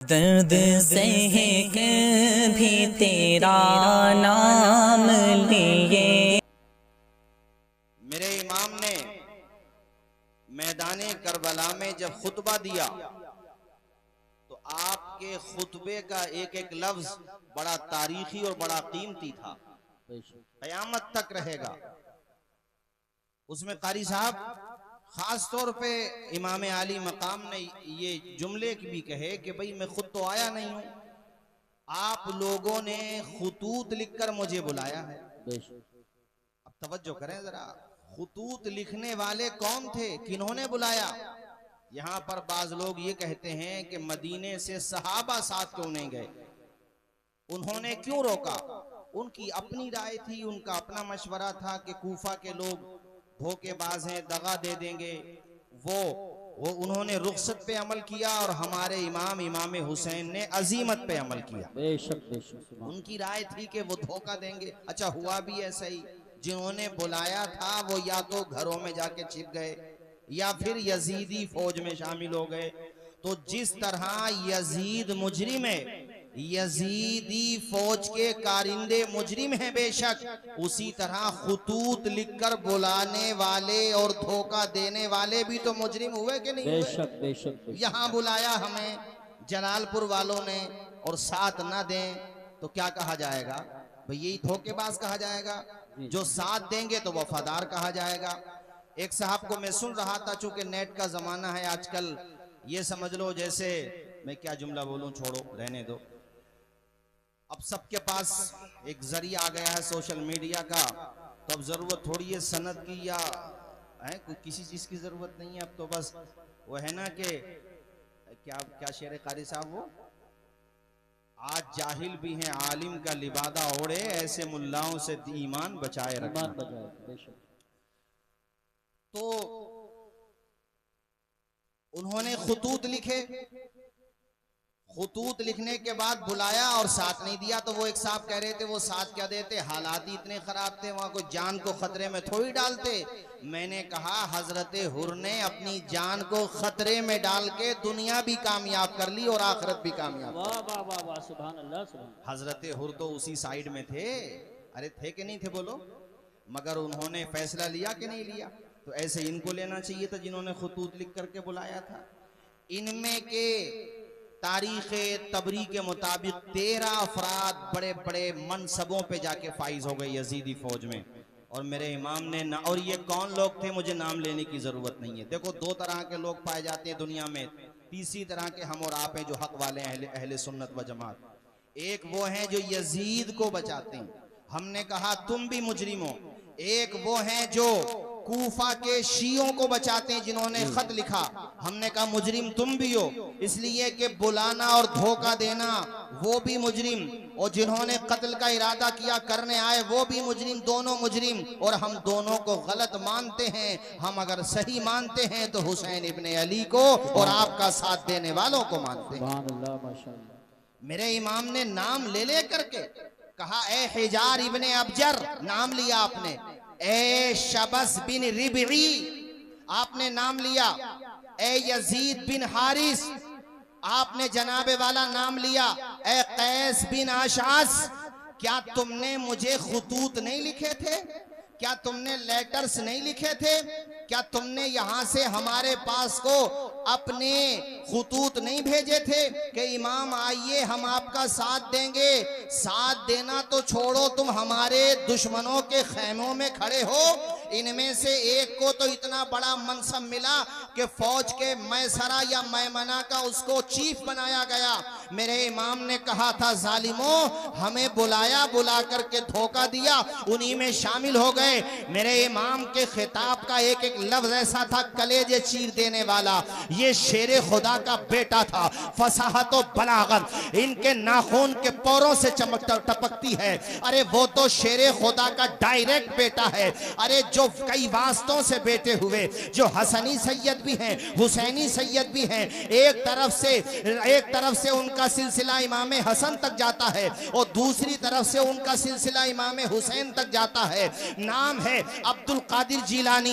दर्द सह कर भी तेरा नाम लिए। मेरे इमाम ने मैदाने करबला में जब खुतबा दिया तो आपके खुतबे का एक एक लफ्ज बड़ा तारीखी और बड़ा कीमती था, कयामत तक रहेगा। उसमें कारी साहब खास तौर पे इमाम आली मकाम ने ये जुमले भी कहे कि भाई मैं खुद तो आया नहीं हूं, आप लोगों ने खुतूत लिखकर मुझे बुलाया है। अब तवज्जो करें जरा, खुतूत लिखने वाले कौन थे, किन्होंने बुलाया? यहां पर बाज लोग ये कहते हैं कि मदीने से सहाबा साथ क्यों नहीं गए, उन्होंने क्यों रोका? उनकी अपनी राय थी, उनका अपना मशवरा था कि कूफा के लोग धोखेबाज हैं, दगा दे देंगे। वो उन्होंने रुखसत पे अमल किया और हमारे इमाम हुसैन ने अजीमत पे अमल किया। बेशक उनकी राय थी कि वो धोखा देंगे। अच्छा, हुआ भी ऐसा ही। जिन्होंने बुलाया था वो या तो घरों में जाके छिप गए या फिर यजीदी फौज में शामिल हो गए। तो जिस तरह यजीद मुजरिम है, यजीदी फौज के कारिंदे मुजरिम हैं बेशक, उसी तरह खुतूत लिखकर बुलाने वाले और धोखा देने वाले भी तो मुजरिम हुए कि नहीं? बेशक बेशक। यहाँ बुलाया हमें जलालपुर वालों ने और साथ ना दें तो क्या कहा जाएगा? भाई यही धोखेबाज कहा जाएगा। जो साथ देंगे तो वफादार कहा जाएगा। एक साहब को मैं सुन रहा था, चूंकि नेट का जमाना है आजकल, ये समझ लो जैसे मैं क्या जुमला बोलूं, छोड़ो रहने दो। अब सबके पास एक जरिया आ गया है सोशल मीडिया का, तो अब जरूरत थोड़ी है सनद की या है कोई किसी चीज की जरूरत नहीं है। अब तो बस वो है ना कि क्या शेर कारी साहब, वो आज जाहिल भी हैं आलिम का लिबादा ओढ़े, ऐसे मुल्लाओं से ईमान बचाए रखना। तो उन्होंने खुतूत लिखे, खुतूत लिखने के बाद बुलाया और साथ नहीं दिया। तो वो एक साहब कह रहे थे वो साथ क्या देते, हालात ही इतने खराब थे, वहां कोई जान को खतरे में थोड़ी डालते। मैंने कहा हजरत हुर ने अपनी जान को खतरे में डाल के दुनिया भी कामयाब कर ली और आखिरत भी कामयाब। वाह वाह वाह वाह, सुभान अल्लाह सुभान। हजरत हुर तो उसी साइड में थे, अरे थे कि नहीं थे बोलो? मगर उन्होंने फैसला लिया कि नहीं लिया? तो ऐसे इनको लेना चाहिए था जिन्होंने खुतूत लिख करके बुलाया था। इनमें के तारीख तबरी के मुताबिक 13 अफराद बड़े बड़े मनसबों पे जाके फाइज हो गए यजीदी फौज में। और मेरे इमाम ने ना, और ये कौन लोग थे मुझे नाम लेने की जरूरत नहीं है। देखो, दो तरह के लोग पाए जाते हैं दुनिया में, तीसरी तरह के हम और आप हैं जो हक वाले हैं, अहले सुन्नत व जमात। एक वो हैं जो यजीद को बचाते हैं, हमने कहा तुम भी मुजरिम हो। एक वो हैं जो कूफा के शियों को बचाते हैं जिन्होंने खत लिखा, हमने कहा मुजरिम तुम भी हो, इसलिए कि बुलाना और धोखा देना वो भी मुजरिम, और जिन्होंने कत्ल का इरादा किया करने आए वो भी मुजरिम, दोनों मुजरिम। और हम दोनों को गलत मानते हैं। हम अगर सही मानते हैं तो हुसैन इब्ने अली को और आपका साथ देने वालों को मानते हैं। मेरे इमाम ने नाम ले ले करके कहा, ए हिजार इब्ने अबजर, नाम लिया आपने। ए शबस बिन रिबई, आपने नाम लिया। ए यजीद बिन हारिस, आपने जनाबे वाला नाम लिया। ए कैस बिन आशास, क्या तुमने मुझे खुतूत नहीं लिखे थे? क्या तुमने लेटर्स नहीं लिखे थे? क्या तुमने यहां से हमारे पास को अपने खुतूत नहीं भेजे थे कि इमाम आइए हम आपका साथ देंगे? साथ देना तो छोड़ो, तुम हमारे दुश्मनों के खेमों में खड़े हो। इनमें से एक को तो इतना बड़ा मनसब मिला कि फौज के मैसरा या मैमना का उसको चीफ बनाया गया। मेरे इमाम ने कहा था, जालिमों हमें बुलाया, बुला करके धोखा दिया, उन्हीं में शामिल हो गए। मेरे इमाम के खिताब का एक एक लफ्ज ऐसा था कलेजे चीर देने वाला। ये शेरे खुदा का बेटा था, फसाहत और बलागत इनके नाखून के पोरों से चमक टपकती है। अरे वो तो शेरे खुदा का डायरेक्ट बेटा है। अरे जो कई वास्तों से बेटे हुए, जो हसनी सैयद भी हैं, हुसैनी सैयद भी हैं। एक तरफ से उनका सिलसिला इमाम हसन तक जाता है और दूसरी तरफ से उनका सिलसिला इमाम हुसैन तक जाता है। नाम है अब्दुल कादिर जिलानी,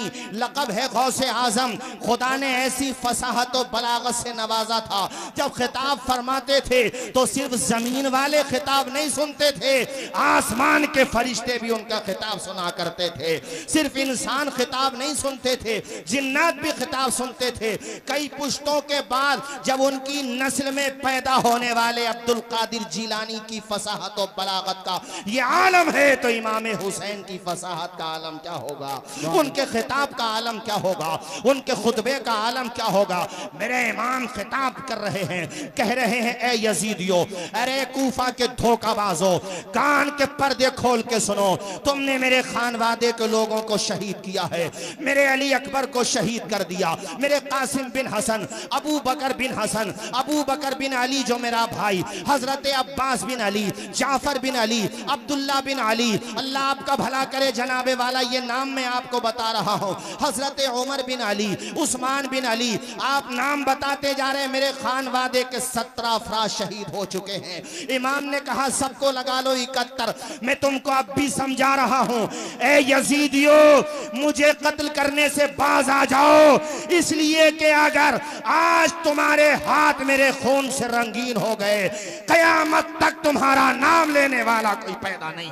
लक़ब है गौसे आजम। खुदा ने ऐसी फसाहत और बलागत से नवाजा था, जब खिताब फरमाते थे तो सिर्फ जमीन वाले खिताब नहीं सुनते थे, आसमान के फरिश्ते भी उनका खिताब सुना करते थे। सिर्फ इंसान खिताब नहीं सुनते थे, जिन्नात भी खिताब सुनते थे। कई पुश्तों के बाद जब उनकी नस्ल में पैदा होने वाले अब्दुल कादिर जिलानी की फसाहत और बलागत का ये आलम है, तो इमाम हुसैन की फसाहत का आलम क्या होगा, उनके खिताब का आलम क्या होगा, उनके खुतबे का आलम क्या होगा। मेरे इमाम खिताब कर रहे हैं, कह रहे हैं, ए यजीदियो, अरे कूफा के धोखाबाजो, कान के पर्दे खोल के सुनो, तुमने मेरे खानवादे के लोगों को शहीद किया है, मेरे अली अकबर को शहीद कर दिया, मेरे कासिम बिन हसन, अबू बकर बिन हसन, अबू बकर बिन अली जो मेरा भाई, हजरत अब्बास बिन अली, जाफर बिन अली, अब्दुल्ला बिन अली, अल्लाह आपका भला करे जनाबे वाला, ये नाम मैं आपको बता रहा हूँ, हजरत उमर बिन अली, उस्मान बिन अली, आप नाम बताते जा रहे हैं। मेरे खानवादे के 17 अफराद शहीद हो चुके हैं। इमाम ने कहा सबको लगा लो 71। मैं तुमको अब भी समझा रहा हूँ, ए यजीदियो, मुझे कत्ल करने से बाज आ जाओ, इसलिए कि अगर आज तुम्हारे हाथ मेरे खून से रंगीन हो गए, कयामत तक तुम्हारा नाम लेने वाला कोई पैदा नहीं,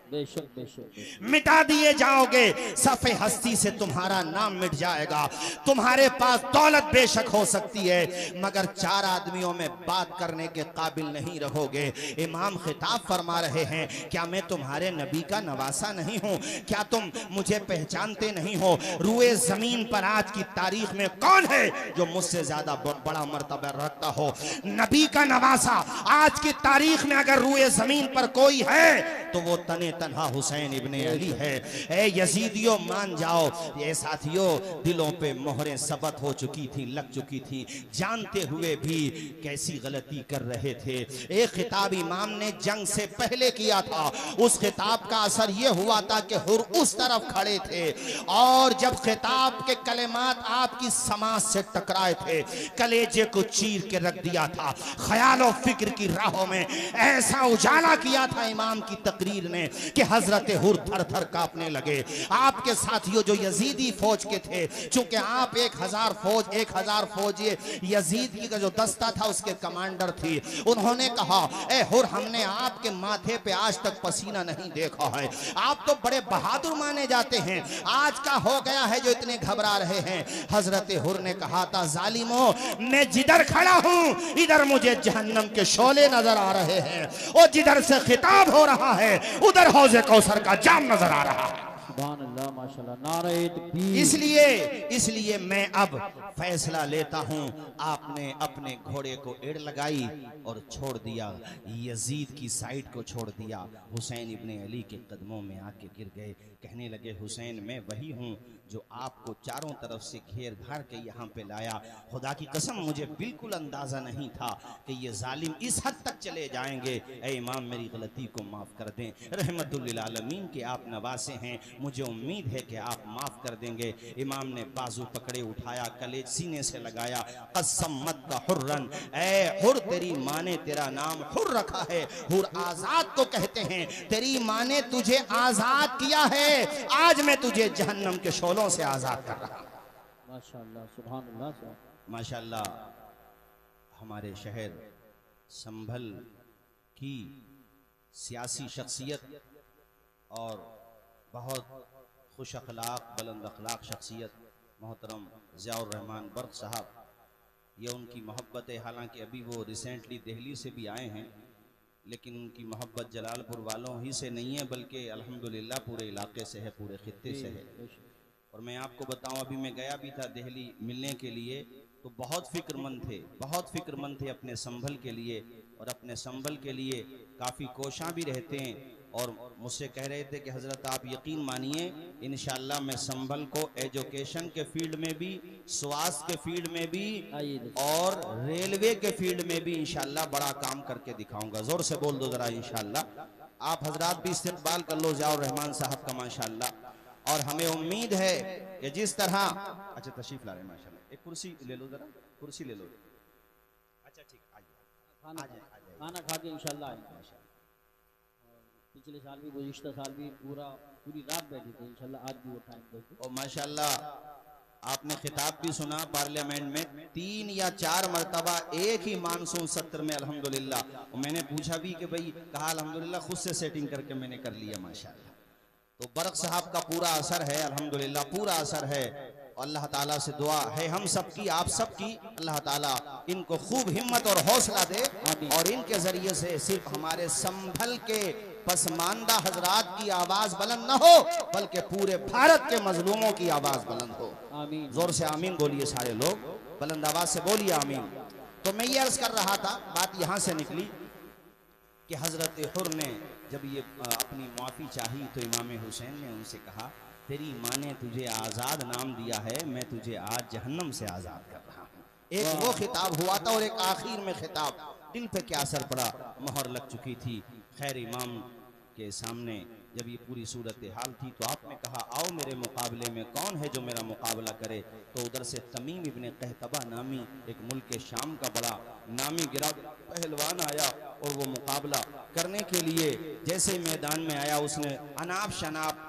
बेशक बेशक मिटा दिए जाओगे, सफ़े हस्ती से तुम्हारा नाम मिट जाएगा। तुम्हारे पास दौलत बेशक हो सकती है, मगर 4 आदमियों में बात करने के काबिल नहीं रहोगे। इमाम खिताब फरमा रहे हैं, क्या मैं तुम्हारे नबी का नवासा नहीं हूँ? क्या तुम मुझे पहचानते नहीं हो? रुए जमीन पर आज की तारीख में कौन है जो मुझसे ज्यादा बड़ा मर्तबा रखता हो? नबी का नवासा आज की तारीख में अगर रुए जमीन पर कोई है तो वो तने तन्हा हुसैन इब्ने अली है। ए यजीदियों मान जाओ। ये साथियों, दिलों पे मोहरें सबत हो चुकी थी, लग चुकी थी, जानते हुए भी कैसी गलती कर रहे थे। एक खिताब इमाम ने जंग से पहले किया था, उस खिताब का असर ये हुआ था कि हुर उस तरफ खड़े थे और जब खिताब के कलेमात आपकी समाज से टकराए थे, कलेजे को चीर के रख दिया था। ख्याल और फिक्र की राहों में ऐसा उजाला किया था इमाम की तकरीर ने कि हजरत हुर थर थर कांपने लगे। आपके साथियों जो यजीदी फौज के थे, चूंकि आप 1000 फौज ये यजीद की का जो दस्ता था उसके कमांडर थी, उन्होंने कहा, ए हुर, हमने आपके माथे पे आज तक पसीना नहीं देखा है, आप तो बड़े बहादुर माने जाते हैं, आज का हो गया है जो इतने घबरा रहे हैं? हजरत हुर ने कहा था, जालिमो, मैं जिधर खड़ा हूं इधर मुझे जहन्नम के शोले नजर आ रहे हैं और जिधर से खिताब हो रहा है उधर हौज़े कौसर का जाम नजर आ रहा है। सुभान अल्लाह, माशाल्लाह, नारे तकबीर। इसलिए मैं अब फैसला लेता हूं, आपने अपने घोड़े को एड़ लगाई और छोड़ दिया, यजीद की साइड को छोड़ दिया। हुसैन इब्ने अली के कदमों में आके गिर गए, कहने लगे, हुसैन, मैं वही हूं जो आपको चारों तरफ से घेर घार के यहाँ पे लाया। खुदा की कसम, मुझे बिल्कुल अंदाजा नहीं था कि ये जालिम इस हद तक चले जाएंगे। ऐ इमाम, मेरी गलती को माफ़ कर दें, रहमतुल लिल आलमीन के आप नवासे हैं, मुझे उम्मीद है कि आप माफ़ कर देंगे। इमाम ने बाजू पकड़े उठाया, कलेज सीने से लगाया, कसम मत का हुर्रन, ऐ हुर, तेरी माँ ने तेरा नाम हुर रखा है, हुर आज़ाद को कहते हैं, तेरी माँ ने तुझे आज़ाद किया है, आज मैं तुझे जहन्नम के शोलों से आज़ाद कर रहा हूं। माशाल्लाह, सुभान अल्लाह, माशाल्लाह, हमारे शहर संभल की सियासी शख्सियत और बहुत खुश अखलाक, बुलंद अखलाक शख्सियत मोहतरम ज़ियाउर रहमान बर्क साहब, ये उनकी मोहब्बत है। हालांकि अभी वो रिसेंटली दिल्ली से भी आए हैं, लेकिन उनकी मोहब्बत जलालपुर वालों ही से नहीं है, बल्कि अल्हम्दुलिल्लाह पूरे इलाके से है, पूरे खित्ते से है। और मैं आपको बताऊं, अभी मैं गया भी था दिल्ली मिलने के लिए, तो बहुत फ़िक्रमंद थे अपने संभल के लिए, और अपने संभल के लिए काफ़ी कोशां भी रहते हैं। और मुझसे कह रहे थे कि हज़रत, आप यकीन मानिए, इंशाअल्लाह मैं संभल को एजुकेशन के फील्ड में भी, स्वास्थ्य के फील्ड में भी और रेलवे के फील्ड में भी इंशाअल्लाह बड़ा काम करके दिखाऊंगा। ज़ोर से बोल दो ज़रा इंशाअल्लाह। आप हजरात भी इस्तेक़बाल कर लो ज़ियाउर रहमान साहब का माशाअल्लाह। और हमें उम्मीद है कि जिस तरह, अच्छा तशरीफ ला रहे हैं माशाल्लाह, एक कुर्सी ले लो, जरा कुर्सी ले लो। अच्छा ठीक, आइए, खाना खा के इंशाल्लाह पिछले साल भी गुज़िश्ता साल भी पूरी रात बैठी थी, इंशाल्लाह आज भी वो टाइम देंगे। और माशाल्लाह आपने खिताब भी सुना पार्लियामेंट में 3 या 4 मरतबा एक ही मानसून सत्र में अल्हम्दुलिल्लाह। और मैंने पूछा भी कि भाई, कहा अल्हम्दुलिल्लाह खुद से सेटिंग करके मैंने कर लिया माशाल्लाह। तो बरक साहब का पूरा असर है अल्हम्दुलिल्लाह, पूरा असर है। अल्लाह ताला से दुआ है हम सबकी, आप सबकी, अल्लाह ताला इनको खूब हिम्मत और हौसला दे और इनके जरिए से सिर्फ हमारे संभल के पसमानदा हजरात की आवाज बुलंद न हो, बल्कि पूरे भारत के मजलूमों की आवाज बुलंद हो। आमीन। जोर से आमीन बोलिए सारे लोग, बुलंद आवाज से बोलिए आमीन। तो मैं ये अर्ज कर रहा था, बात यहां से निकली कि हजरत हुर ने जब ये अपनी माफ़ी चाही तो इमाम हुसैन ने उनसे कहा, तेरी माँ ने तुझे आज़ाद नाम दिया है, मैं तुझे आज जहन्नम से आज़ाद कर रहा हूँ। एक वो खिताब हुआ था और एक आखिर में खिताब, दिल पे क्या असर पड़ा, मोहर लग चुकी थी। खैर इमाम के सामने जब ये पूरी सूरत हाल थी तो आपने कहा, आओ मेरे मुकाबले में, कौन है जो मेरा मुकाबला करे। तो उधर से तमीम इब्ने कहतबा नामी एक मुल्क शाम का बड़ा नामी गिरा पहलवान आया और वो मुकाबला करने के लिए जैसे मैदान में आया, उसने अनाप शनाप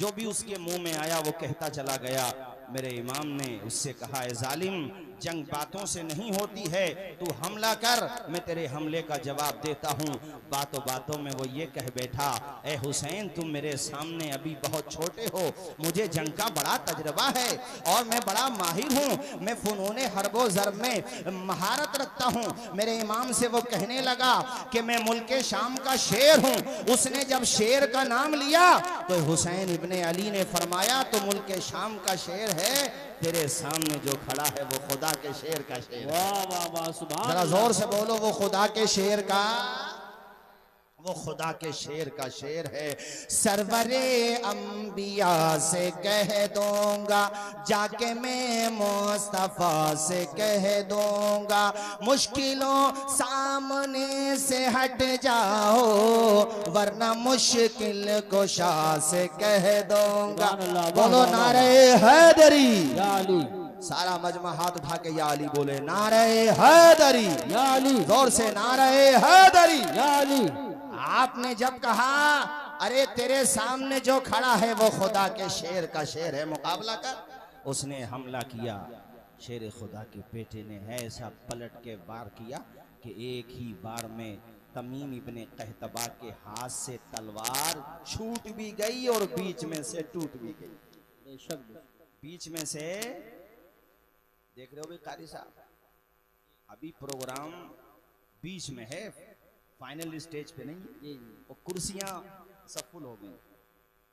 जो भी उसके मुंह में आया वो कहता चला गया। मेरे इमाम ने उससे कहा, ए जालिम, जंग बातों से नहीं होती है, तू हमला कर, मैं तेरे हमले का जवाब देता हूँ। बातों बातों में वो ये कह बैठा, ए हुसैन, तुम मेरे सामने अभी बहुत छोटे हो, मुझे जंग का बड़ा तजर्बा है और मैं बड़ा माहिर हूँ, मैं फुनूने हर्बो ज़र्ब में महारत रखता हूँ। मेरे इमाम से वो कहने लगा कि मैं मुल्क शाम का शेर हूँ। उसने जब शेर का नाम लिया तो हुसैन इब्ने अली ने फरमाया, तो मुल्क शाम का शेर है, तेरे सामने जो खड़ा है वो खुदा के शेर का शेर है। वाह वाह वाह, सुभान जरा अल्लाह। जोर से बोलो, वो खुदा के शेर का, वो खुदा के शेर का शेर है। सरवरे अंबिया से कह दूंगा, जाके मैं मुस्तफा से कह दूंगा, मुश्किलों सामने से हट जाओ, वरना मुश्किल कुशा से कह दूंगा। बोलो नारे हैदरी, या अली, सारा मजमा हाथ उठा के या अली बोले, नारे हैदरी, या अली, जोर से नारे हैदरी। या अली। आपने जब कहा, अरे तेरे सामने जो खड़ा है वो खुदा के शेर का शेर है, मुकाबला कर, उसने हमला किया। शेर खुदा के बेटे ने ऐसा पलट के वार किया कि एक ही बार में तमीम इब्ने कहतबा के हाथ से तलवार छूट भी गई और बीच में से टूट भी गई। बेशक बीच में से देख रहे हो भी कारी साहब, अभी प्रोग्राम बीच में है, फाइनल स्टेज पे नहीं है, और कुर्सियां सब फुल हो गई।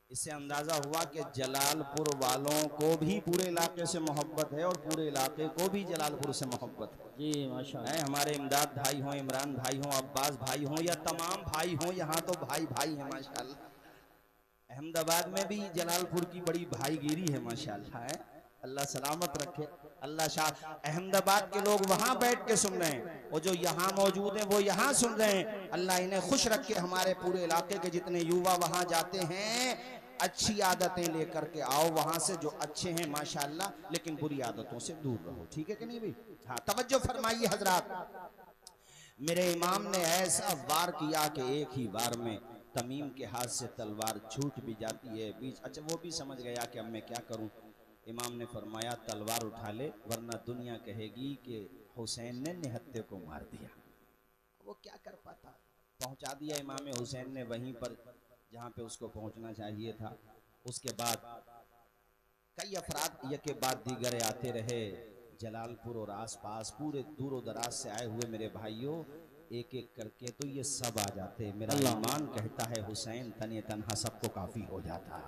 इससे अंदाजा हुआ कि जलालपुर वालों को भी पूरे इलाके से मोहब्बत है और पूरे इलाके को भी जलालपुर से मोहब्बत है। जी माशाअल्लाह। है हमारे इमदाद भाई हों, इमरान भाई हों, अब्बास भाई हों या तमाम भाई हों, यहाँ तो भाई भाई है माशाल्लाह। अहमदाबाद में भी जलालपुर की बड़ी भाईगिरी है माशाल्लाह। है अल्लाह सलामत रखे, अल्लाह शाह। अहमदाबाद के लोग वहां बैठ के सुन रहे हैं और जो यहाँ मौजूद हैं वो यहाँ सुन रहे हैं। अल्लाह इन्हें खुश रखे। हमारे पूरे इलाके के जितने युवा वहां जाते हैं, अच्छी आदतें लेकर के आओ वहां से, जो अच्छे हैं माशाल्लाह, लेकिन बुरी आदतों से दूर रहो, ठीक है कि नहीं भाई? हाँ, तवज्जो फरमाइए हजरात। मेरे इमाम ने ऐसा वार किया कि एक ही वार में तमीम के हाथ से तलवार छूट भी जाती है बीच। अच्छा, वो भी समझ गया कि अब मैं क्या करूं। इमाम ने फरमाया, तलवार उठा ले, वरना दुनिया कहेगी कि हुसैन ने निहत्ते को मार दिया। वो क्या कर पाता, पहुंचा दिया इमाम हुसैन ने वहीं पर जहां पे उसको पहुंचना चाहिए था। उसके बाद कई अफराद एक के बाद दीगर आते रहे जलालपुर और आसपास, पूरे दूर दराज से आए हुए मेरे भाइयों, एक एक करके तो ये सब आ जाते। मेरा ईमान कहता है हुसैन तने तन्हा सबको काफी हो जाता।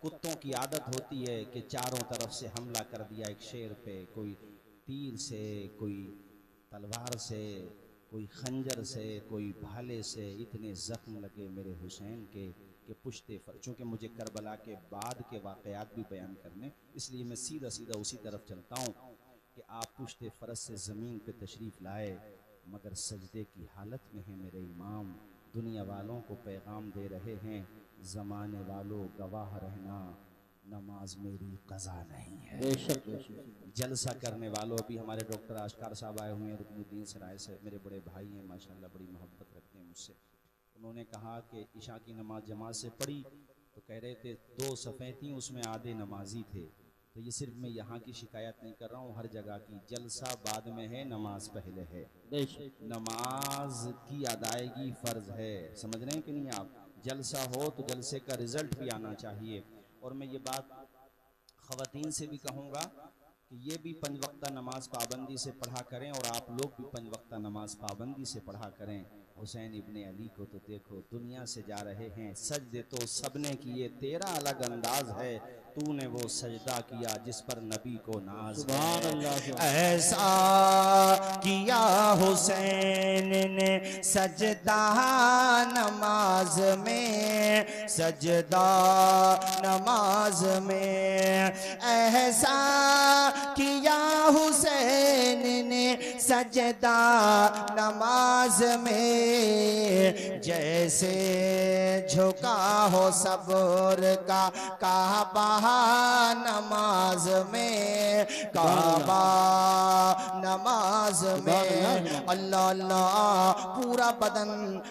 कुत्तों की आदत होती है कि चारों तरफ से हमला कर दिया एक शेर पे, कोई तीर से, कोई तलवार से, कोई खंजर से, कोई भाले से। इतने जख्म लगे मेरे हुसैन के कि पुश्ते फर, चूँकि मुझे करबला के बाद के वाक़यात भी बयान करने, इसलिए मैं सीधा सीधा उसी तरफ चलता हूँ कि आप पुश्ते फरस से ज़मीन पे तशरीफ़ लाए, मगर सजदे की हालत में है मेरे इमाम। दुनिया वालों को पैगाम दे रहे हैं, ज़माने वालों गवाह रहना, नमाज मेरी कज़ा नहीं है। बेशक जलसा करने वालों, अभी हमारे डॉक्टर आशकार साहब आए हुए हैं रुकनुद्दीन सराय से, मेरे बड़े भाई हैं माशाल्लाह, बड़ी मोहब्बत रखते हैं मुझसे। उन्होंने कहा कि ईशा की नमाज जमात से पढ़ी तो कह रहे थे 2 सफ़े थी, उसमें आधे नमाजी थे। तो ये सिर्फ मैं यहाँ की शिकायत नहीं कर रहा हूँ, हर जगह की। जलसा बाद में है, नमाज पहले है। नमाज की अदायगी फ़र्ज है, समझ रहे हैं कि नहीं आप? जलसा हो तो जलसे का रिज़ल्ट भी आना चाहिए। और मैं ये बात ख़वातीन से भी कहूँगा कि ये भी 5 वक्ता नमाज पाबंदी से पढ़ा करें, और आप लोग भी 5 वक्ता नमाज पाबंदी से पढ़ा करें। हुसैन इब्ने अली को तो देखो, दुनिया से जा रहे हैं, सजदे तो सबने किए, तेरा अलग अंदाज है, तूने वो सजदा किया जिस पर नबी को नाज है। ऐसा किया हुसैन ने सजदा नमाज में, सजदा नमाज में। ऐसा किया हुसैन ने सजदा नमाज में, जैसे झुका हो सब्र का काबा नमाज में, काबा नमाज में। अल्लाह अल्लाह, पूरा बदन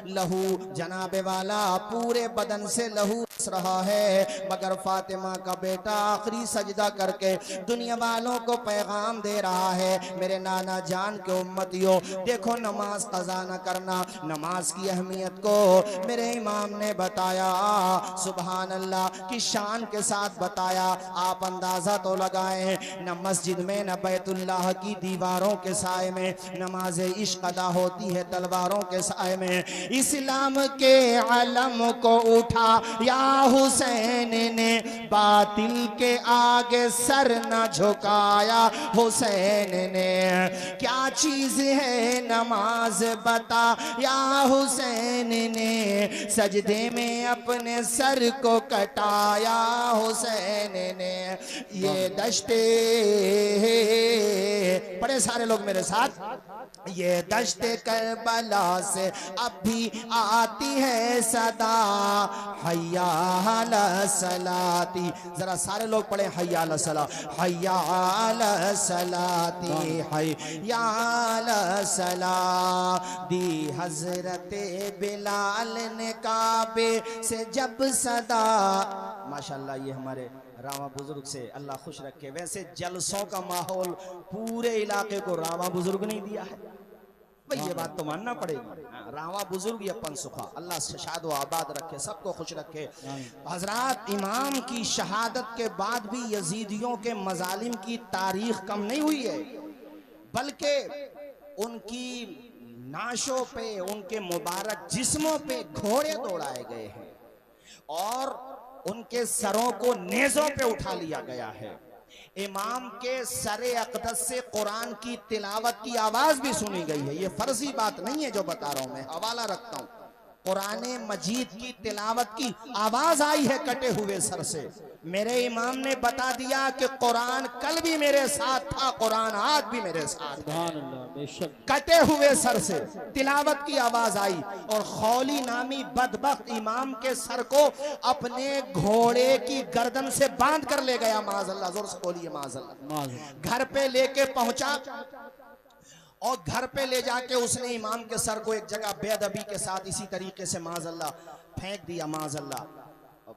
लहू, जनाबे वाला पूरे बदन से लहू रहा है, मगर फातिमा का बेटा आखिरी सजदा करके दुनिया वालों को पैगाम दे रहा है, मेरे नाना जान के उम्मतियों, देखो नमाज कज़ा न करना। नमाज की अहमियत को मेरे इमाम ने बताया, सुभान अल्लाह की शान के साथ बताया। आप अंदाजा तो लगाएं, न मस्जिद में न बैतुल्लाह की दीवारों के साए में नमाज इश्क अदा होती है, तलवारों के साए में। इस्लाम के अलम को उठा या हुसैन ने, बातिल के आगे सर न झुकाया हुसैन ने। क्या चीज है नमाज बता या हुसैन ने, सजदे में अपने सर को कटाया हुसैन ने। ये दश्ते, बड़े सारे लोग मेरे साथ, ये दश्ते करबला से अब भी आती है सदा, हय्या अला सलाती। जरा सारे लोग पढ़े हय्या अला सला, हय्या अला सलाती, हय्या अला सला। दी हजरते बिलाल ने काबे से जब सदा, माशाल्लाह ये हमारे रामा बुजुर्ग से अल्लाह खुश रखे। वैसे जलसों का माहौल पूरे इलाके को रामा बुजुर्ग नहीं दिया है भाई, ये बात तो मानना पड़ेगी। रावा बुजुर्ग अपन सुखा, अल्लाह शाद व आबाद रखे, सबको खुश रखे। हजरात, इमाम की शहादत के बाद भी यजीदियों के मजालिम की तारीख कम नहीं हुई है, बल्कि उनकी नाशों पे, उनके मुबारक जिस्मों पे घोड़े दौड़ाए गए हैं और उनके सरों को नेज़ों पे उठा लिया गया है। इमाम के सरे अक़दस से कुरान की तिलावत की आवाज भी सुनी गई है। ये फर्जी बात नहीं है जो बता रहा हूं मैं, हवाला रखता हूं। कुरान मजीद की तिलावत की आवाज आई है कटे हुए सर से। मेरे इमाम ने बता दिया कि कुरान कल भी मेरे साथ था, कुरान आज भी मेरे साथ है। कटे हुए सर से तिलावत की आवाज आई और खौली नामी बदबख्त इमाम के सर को अपने घोड़े की गर्दन से बांध कर ले गया। माज़अल्लाह, जोर से बोलिए माज़अल्लाह। घर पे लेके पहुंचा और घर पे ले जाके उसने इमाम के सर को एक जगह बेअदबी के साथ इसी तरीके से माज़अल्लाह फेंक दिया। माज़अल्लाह,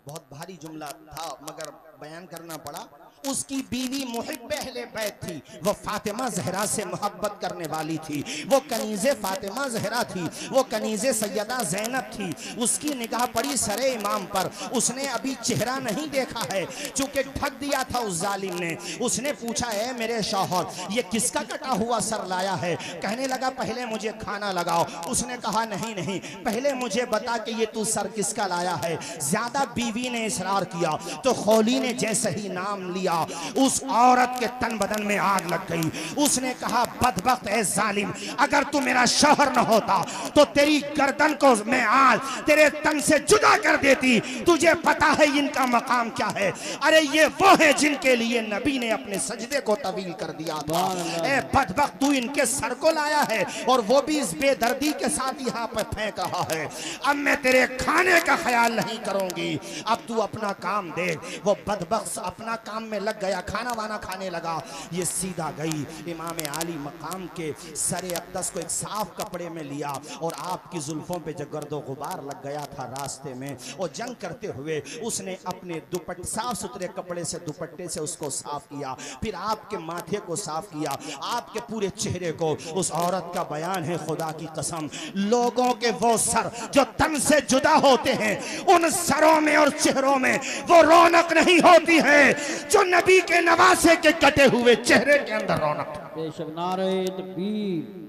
बहुत भारी जुमला था मगर बयान करना पड़ा। उसकी बीवी मुहिब अहले बैत थी, वो फातिमा जहरा से मोहब्बत करने वाली थी, वो कनीज़े फातिमा जहरा थी, वो कनीज़े सैयदा ज़ैनब थी। उसकी निगाह पड़ी सरे इमाम पर, उसने अभी चेहरा नहीं देखा है चूंकि ढक दिया था उस जालिम ने। उसने पूछा, है मेरे शौहर, ये किसका कटा हुआ सर लाया है? कहने लगा, पहले मुझे खाना लगाओ। उसने कहा, नहीं नहीं, पहले मुझे बता कि ये तू सर किसका लाया है। ज्यादा बीवी ने इसरार किया तो खौली ने जैसे ही नाम लिया उस औरत के तन बदन में आग लग गई। उसने कहा, बदबख्त है जालिम, अगर तू मेरा शौहर न होता तो तेरी गर्दन को मैं आज तेरे तन से जुदा कर देती। तुझे पता है इनका मकाम क्या है? अरे ये वो है जिनके लिए नबी ने अपने सजदे को तवील कर दिया था। ए बदबख्त, तू इनके सर को लाया है और वो भी इस बेदर्दी के साथ यहाँ पे फेंक रहा है। अब मैं तेरे खाने का ख्याल नहीं करूंगी, अब तू अपना काम देख। वो बदबख्त अपना काम में लग गया, खाना वाना खाने लगा। ये सीधा गई इमाम आली मकाम के सरे अक़दस को एक साफ कपड़े में लिया और आपकी जुल्फों पे जो गर्दो गुबार लग गया था रास्ते में, और जंग करते हुए उसने अपने दुपट्टे, साफ सुथरे कपड़े से दुपट्टे से उसको साफ किया, फिर आपके माथे को साफ किया, आपके पूरे चेहरे को। उस औरत का बयान है, खुदा की कसम, लोगों के वो सर जो तन से जुदा होते हैं, उन सरों में और चेहरों में वो रौनक नहीं होती है जो नबी के नवासे के कटे हुए चेहरे के अंदर रौनक। बेशक नारे तकबीर।